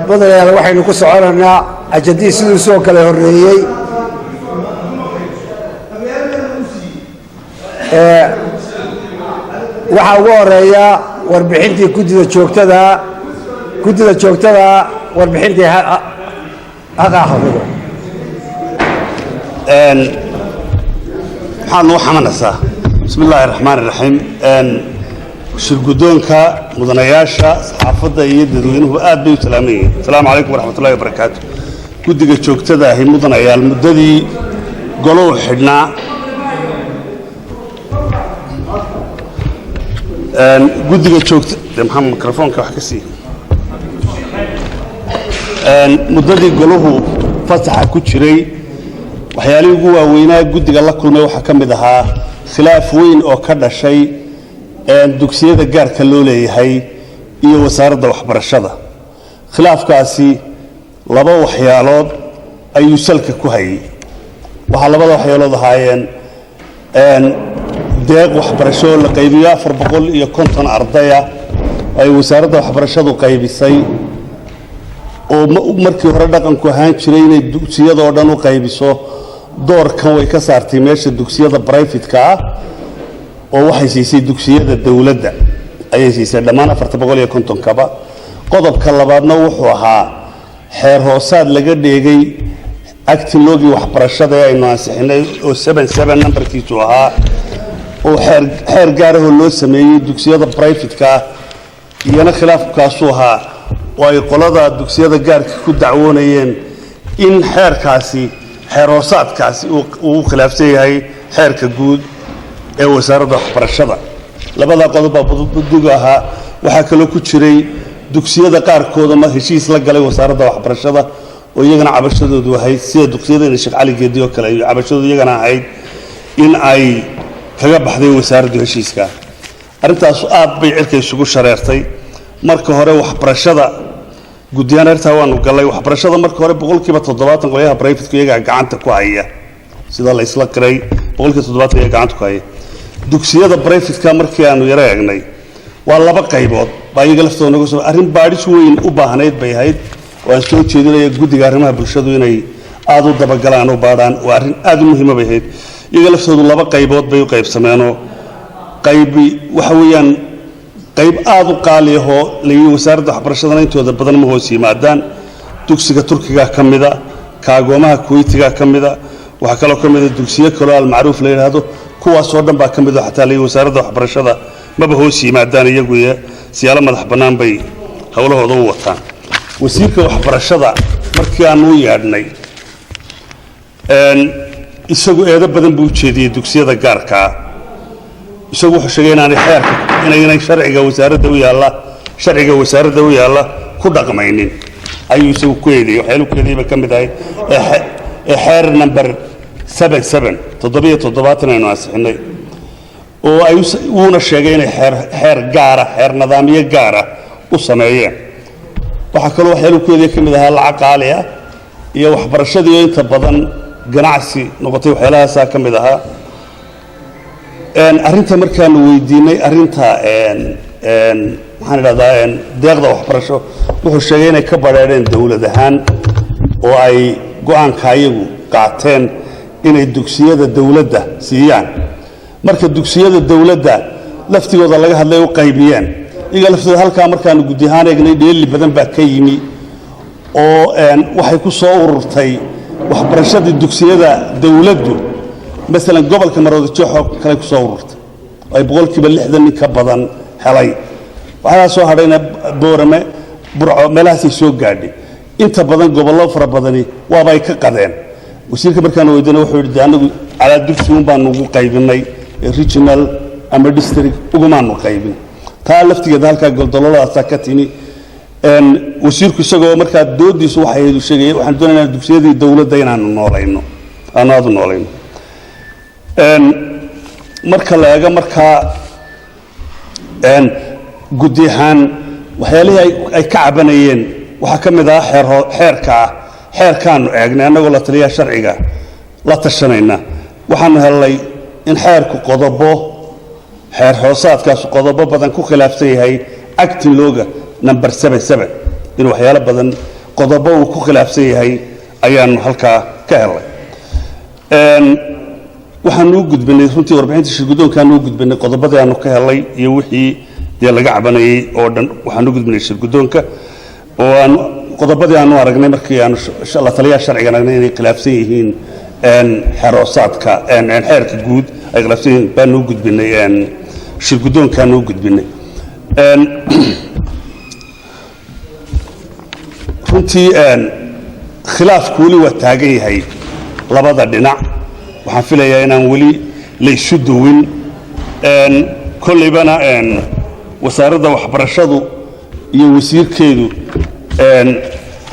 بدل waxaynu ku soconaa ajadii sidoo soo kala horeeyay waxa ugu horeeya warbixintii gudida joogtada warbixintii haqa xafido waxaan u xamanaysaa bismillaahir rahmaanir rahiim shirgudoonka mudanayaasha saxaafadda iyo dadweynuhu aad bay u salaamayeen assalaamu calaykum waraxmatullaahi wabarakaatu gudiga joogtada ah mudanayaal muddadii golow xidhnaa gudiga joogtada maxamed mikrofoonka wax ka sii muddadii goluhu fasaxa ku jiray waxyaalihii ugu waaweynaa gudiga la kulmay waxaa ka mid ahaa khilaaf weyn oo ka dhashay dugsiyada gaarka loo leeyahay iyo wasaaradda waxbarashada khilaafkaasi laba waxyaalood ayuu salka ku hayay waxaa labada waxyaalood ahaayeen deeq waxbarasho oo la qaybiyo 450 ardaya ay wasaaradda waxbarashadu qaybisay oo markii hore dhaqanku ahaan jiray inay dugsiyada oo dhan u qaybiso doorkan way ka saartay meesha dugsiyada private-ka ah oo waxay siisay dugsiyada dawladda ayay siisay dhammaan 450 kaba qodobka labaadna wuxuu ahaa xeer hoosaad laga dheegay actilogii waxbarashada ee aynu ansixinay oo 77 nambarkiisu ahaa oo xeer gaar ah oo loo sameeyay dugsiyada private-ka ah iyana khilaafkaasuu ahaa oo ay qolada dugsiyada gaarka ku dacwoonayeen in xeerkaasi xeer hoosaadkaasi uu khilaafsan yahay xeerka guud ee wasaaradda waxbarashada labada qodob baa buduga ahaa waxaa kaloo ku jiray dugsiyada qaarkood ma heshiis la galay wasaaradda waxbarashada oo iyagana cabashadoodu ahayd sida dugsiyada Sheekh Cali Geedi oo kale iyo cabashadoodu iyagana ahayd in ay kaga baxday wasaaradda heshiiska arintaas aad bay cirka isugu shareertay marka hore waxbarashada guddiyaanarta waanu galay waxbarashada marka hore 70% qolyaha private-ka iyaga gacanta ku haya sida la isla qiray 70% iyaga gacanta ku haya dugsiyada private-ka markii aanu yara eegnay waa laba qaybood baa iyaga laftooda nagu soo arrin baadhis weyn u baahnayd bay ahayd oo aan soo jeedinaya guddiga arrimaha bulshadu inay aad u dabagalaan oo baadhaan waa arrin aad u muhiim ah ahayd iyaga laftoodu laba qaybood bay u qaybsameenoo qaybi waxa weeyaan qayb aad u qaali ah oo leeyahay wasaaradda waxbarashada intooda badan ma hoos yimaadaan dugsiga Turkiga kamida kaagoomaha Kuweytiga kamida waxa kale oo kamida dugsiyo kale oo macruuf la yiraahdo kuwaas oo dhan baa kamida xataa leeyahay wasaaradda waxbarashada maba hoos yimaadaan iyagu siyaalo madax banaan bay hawlahooda u wataan wasiirka waxbarashada markii aan u yaadnay isagu eedo badan buu jeediyay dugsiyada gaarka ah isagu wuxuu sheegay inay sharciga wasaaradda u yaala ku dhaqmaynin ayuu isagu ku eedeeyay waxyaalo ku eedeeyay ka mid ahayd xeer number 77 aynu ansixinay oo ay uuna sheegay inay xeer gaar ah xeer nidaamiye gaar ah u sameeyeen waxa kale waxyaalo ku eedeeyay ka mid ahaa lacag qaali ah iyo waxbarashadii inta badan ganacsi noqotay waxyaalahaas ka mid ahaa arinta markaan weydiinay arinta waxaan raaddaa deeqda waxbarasho wuxuu sheegay inay ka badheereen dawlad ahaan oo ay go'aanka ayagu qaateen inay dugsiyada dawladda siiyaan marka dugsiyada dawladda laftigooda laga hadlay u qaybiyeen iyaga laftooda halka markaan guddi ahaan eegnay dheeli badan baa ka yimi oo waxay ku soo ururtay waxbarashada dugsiyada dawladdu مثلا قبل كما رأيت جوحك كلا يصورت أي بقول كبل لحظة من كبدان حلي وهذا سو هرينا بورمة برع ملاسي سوق قاعدي أنت بدن قبل الله فرب بدني وابايك قدين وسير كبر كانوا يدنا وحول دهنا على الدكتور بانو قايبين ريجنال أمر ديستريك وجمانو قايبين تالفت كذا هالك قلت الله سكتيني إن وسير كسجوا مركز دودي سو حيد وشيء وحنا الدكتور دي الدولة دينا نورينه أنا هذا نورينه marka la eego marka guddi ahaan waxyaalihii ay ka cabanayeen waxaa ka mid ah xeerkaanu eegnay annagoo la taliya sharciga la tashanayna waxaanu helnay in xeerku qodobo xeer hoosaadkaas qodobo badan ku khilaafsan yahay acting looga number 77 in waxyaalo badan qodobo uu ku khilaafsan yahay ayaanu halkaa ka helay waxaanu u gudbinay runtii warbixinta shirguddoonkaanu u gudbinay qodobadii aanu ka helay iyo wixii dee laga cabanayay oo dhan waxaanu u gudbinay shirguddoonka oo aanu qodobadii aanu aragnay markii aanu la taliyaha sharciga aragnay inay khilaafsan yihiin xeroosaadka xeerka guud ay khilaafsan yihiin baanu u gudbinay shirguddoonkaanu u gudbinay runtii khilaafku weli waa taagan yahay labada dhinac waxaan filayaa inaan weli la isu duwin kollaybana wasaaradda waxbarashadu iyo wasiirkeedu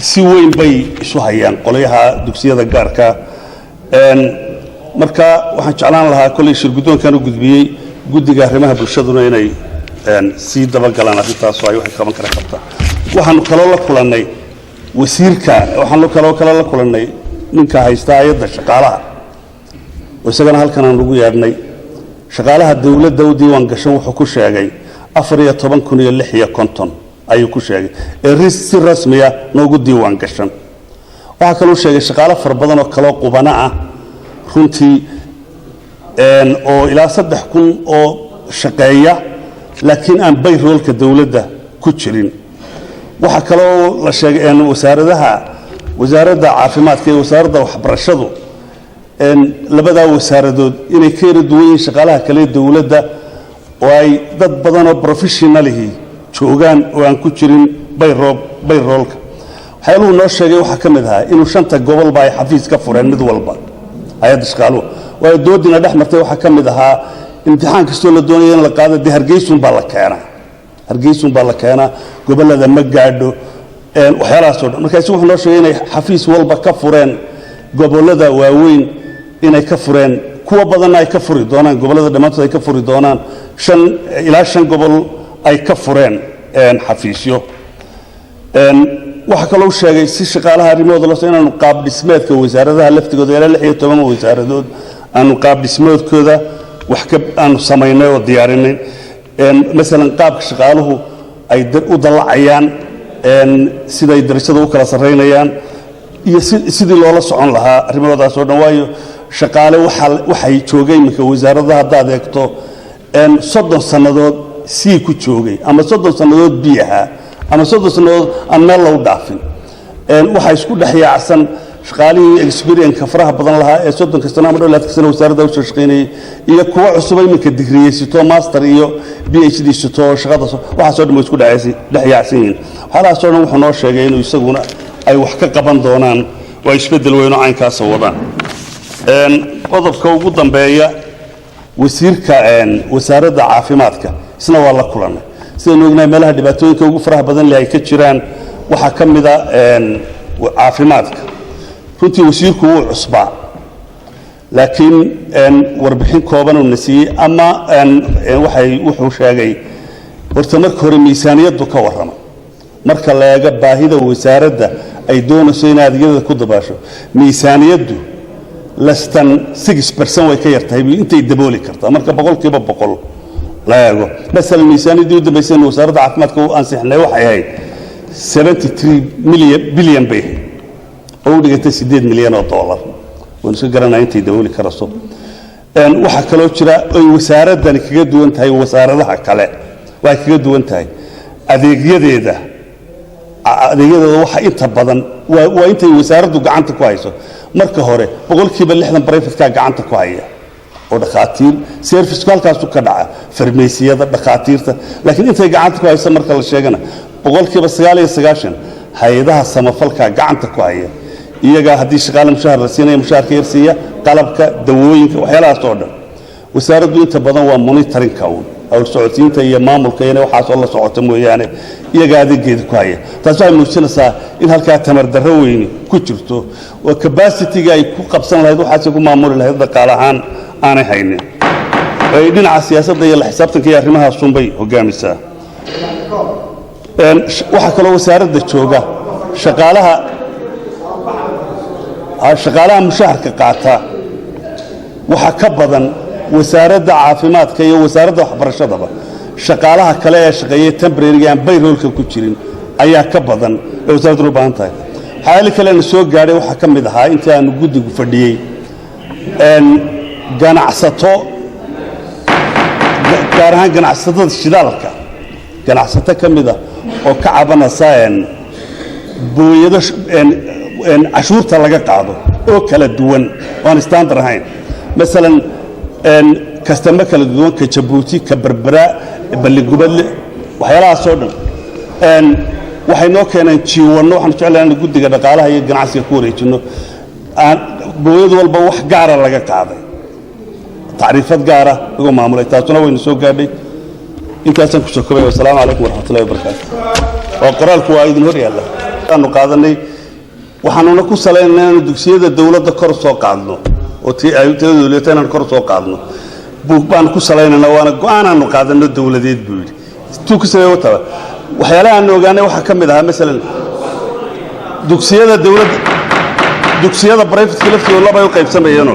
si weyn bay isu hayaan qolyaha dugsiyada gaarka marka waxaan jeclaan lahaa kollay shirguddoonkan u gudbiyey guddiga arrimaha bulshaduna inay sii dabagalaan arrintaasoo ay waxay qaban kara qabtaan waxaanu kaloo la kulannay wasiirka waxaanu kaloo la kulannay ninka haysta hay'adda shaqaalaha oo isagana halkan aan ugu yeedhnay shaqaalaha dawladda u diiwaan gashan wuxuu ku sheegay 14,650 ayuu ku sheegay si rasmiya noogu diiwaan gashan waxa kale uu sheegay shaqaale far badan oo kala qubana ah runtii oo ilaa 3,000 oo shaqeeya laakiin aan bayroolka dawladda ku jirin waxa kale oo la sheegay wasaaradda caafimaadka iyo wasaaradda waxbarashadu labada wasaaradood inay ka yara duwan yihiin shaqaalaha kale dawladda oo ay dad badan oo professionalihi joogaan oo aan ku jirin bayroolka waxyaaluhu noo sheegay waxaa ka mid ahaa inuu 5 gobolba ay xafiis ka fureen mid walba hay'adda shaqaaluhu waayo doodina dhex martay waxaa ka mid ahaa imtixaan kastoo la doonaya in la qaado dee hargeysun baa la keenaa gobollada ma gaadho waxyaalahaasoo dhan markaasi wuxuu noo sheegay inay xafiis walba ka fureen gobollada waaweyn inay ka fureen kuwa badanna ay ka furi doonaan gobollada dhammaantood ay ka furi doonaan 5 gobol ay ka fureen xafiisyo waxa kaloo sheegay si shaqaalaha arrimahooda loo inaanu qaab dhismeedka wasaaradaha laftigooda ilaa 16 wasaaradood aanu qaab dhismeedkooda wax ka aanu samaynay oo diyaarinay مثلا qaabka shaqaaluhu ay u dalacayaan siday darajada u kala sareynayaan iyo sidii loola socon lahaa arrimadaas oo dhan waayo shaqaale waxay joogay marka wasaaradaha hadaad eegto 30 sanadood si ku joogay ama 30 sanadood biyaha ama 30 sanadood aan meel loo dhaafin waxa isku dhaxyaacsan shaqaalihii experience faraha badan lahaa ee 30 sano ama 20 sano wasaaradda u shaqeynay iyo kuwa cusub ay minka digriyeysito master iyo PhD sito shaqada waxa soo dhamay isku dhaxyaacsan yihiin xalaas oo wuxuu noo sheegay inuu isaguna ay wax ka qaban doonaan oo isbedel weyn oo aynkaas wadaan qodobka ugu dambeeya wasiirka wasaaradda caafimaadka isna waa la kulanay sidoo ognahay meelaha dhibaatooyinka ugu faraha badan leh ay ka jiraan waxa kamida caafimaadka runtii wasiirku wuu cusbaa laakiin warbixin kooban oo nasiiyay ama wuxuu sheegay horta marka hore miisaaniyadu ka warrama marka la eego baahida wasaaradda ay doonayso in adeegyada ku dabaasho miisaaniyadu lastan 6% way ka yartahay intay dabooli kartaa marka 100% la eego mesela miisaaniyadu dambaysan wasaaradda caafimaadka oo ansixnay waxay ahayd 73 billion bay oo dhigantay 8 milyan oo dollar oo isku garanay intay dabooli karto waxa kale oo jira ay wasaaraddan kaga duwan tahay wasaaradaha kale way kaga duwan tahay adeegyadeeda waxa inta badan waa intay wasaaraddu gacanta ku hayso marka hore 60% private ka gacanta ku haya oo dhaqaatiir service halkaas ka dhaca farmasiyada dhaqaatiirta laakiin intay gacanta ku hayso marka la sheegana 99% hay'adaha samafalka gacanta ku haya iyaga hadii shaqaale mushaar la siinay mushaarka yarsiya qalabka dawooyinka waxyaalahaas oo dhan wasaaraddu inta badan waa monitoring kawn aw socodsiinta iyo maamulka inay waxaas oo la socoto mooyaane iyaga adeegeeda ku haya taas waxay muujinaysaa in halka tamar darro weyn ku jirto oo capacity-ga ay ku qabsan lahayd waxaas ku maamuli lahayd dhaqaalahaan aanay haynin ay dhinaca siyaasadda iyo la xisaabtanka iyo arrimaha sunbay hogaamisaa waxa kale wasaaradda jooga shaqaalaha mushaharka qaata waxa ka badan wasaaradda caafimaadka iyo wasaaradda waxbarashadaba shaqaalaha kale ee shaqeeya temporary aan payrollka ku jirin ayaa ka badan ee wasaaraddu u baahan tahay xaalad kale aan soo gaaray waxa ka mid ahaa intii aan guddigu fadhiyay ganacsato gaar ahaan ganacsatada shidaalka ganacsato ka mid ah oo ka cabanaysa booyado cashuurta laga qaado oo kala duwan oo aan standard ahayn مثلا كاستمر kala duwan ka Djibouti ka Berbera Baligubadle waxyaalaha soo dhan waxay noo keeneen jiwano waxaan jeclahay guddiga dhaqaalaha iyo ganacsiga ku wareejino booyad walba wax gaar ah laga qaaday taariifad gaar ah ugu maamulay taasuna way soo gaadhay intaasaan ku soo koobay assalaamu calaykum waraxmatullaahi wabarakaatuh oo qoraalku waa idin hor yaalla aanu qaadanay waxaanuna ku saleynaynaa dugsiyada dawladda kor soo qaadno oo ay dawladda kor soo qaadno buug baan ku saleynaynaa waana go'aanaanu qaadano dawladeed buu yiri tuu ku sameeyo taa waxyaalaha aan ogaanay waxa ka mid ah mesela dugsiyada dawladda dugsiyada private laftooda laba ay qaybsamayeen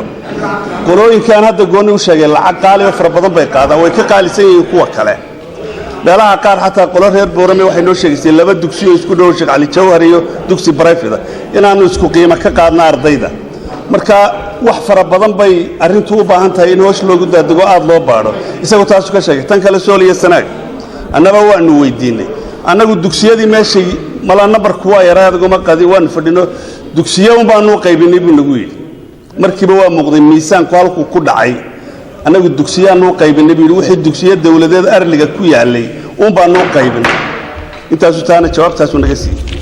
qolooyinkan hadda gooni u sheegay lacag qaali oo fara badan bay qaadaan way ka qaalisan yihiin kuwa kale meelaha qaar xataa qolo reer Boorame waxay noo sheegayeen laba dugsi oo isku dhow Sheekh Cali Jawhar iyo dugsi private inaanu isku qiimo ka qaadna ardayda marka wax fara badan bay arintu u baahan tahay in hoosh loogu daadego aad loo baaro isagoo taas ka sheegay tan kale Soomaaliya sanaag annaba waanu weydiinay annagu dugsiyadii meeshay mala nabarku waa yaraad goma qadi waan fadhino dugsiyo un baanu qaybinay buu nagu yiri markiiba waa muuqday miisaanku halku ku dhacay annagu dugsiyaanu qaybinay buu wixii dugsiyo dawladeed arliga ku yaalay un baanu qaybinay intaas u taana jawaabtaas u naga siiyay